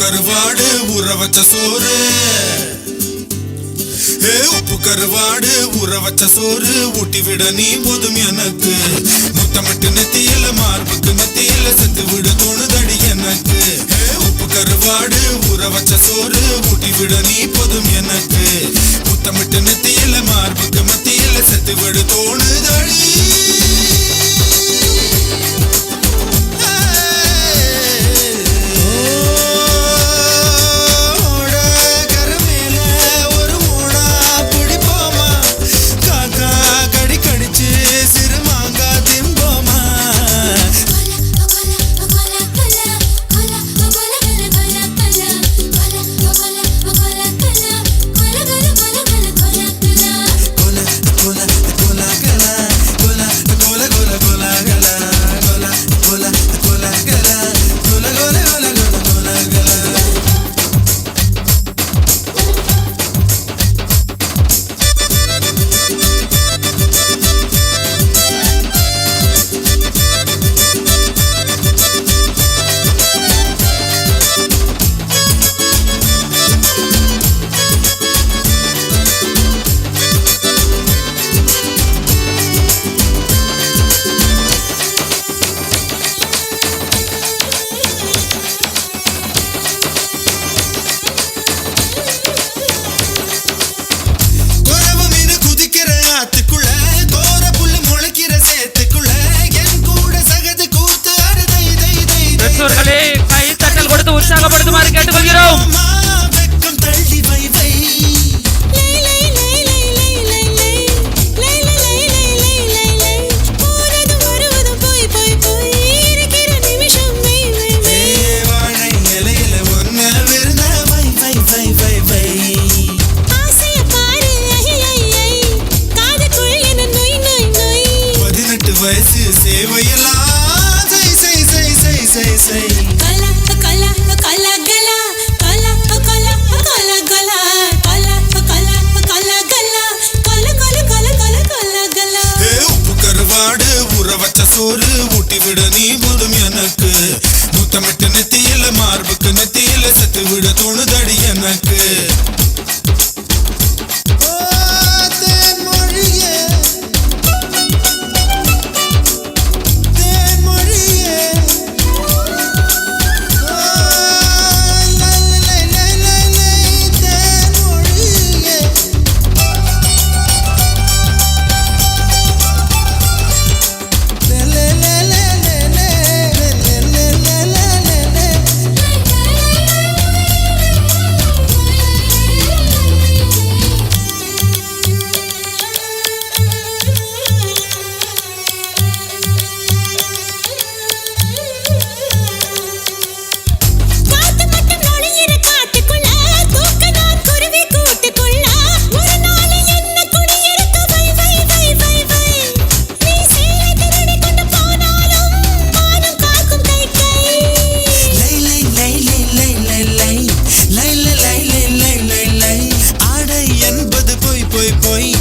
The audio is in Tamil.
கருவாடு ஊற வச்ச சோறு உப்பு கருவாடு ஊற வச்ச சோறு ஊட்டி விட நீ போதும் எனக்கு முத்தமிட்டு நெத்தியில மார்புக்கு நெத்தியில செத்து விட தோணுதடி எனக்கு உப்பு கருவாடு ஊற வச்ச சோறு ஊட்டி விட நீ போதும் எனக்கு முத்தமிட்டு நெத்தியில மார்புக்கு மத்தியில செத்து விட தோணுதடி உற்சாகப்படுத்துமாறு கேட்டுக்கொள்கிறோம். வயசு சேவையெல்லாம் உப்பு கருவாடு ஊற வச்ச சோறு ஊட்டி விட நீ போதும் எனக்கு முத்தமிட்டு நெத்தியில மார்புக்கு நெத்தியில செத்து விட தோணுதடி எனக்கு போய்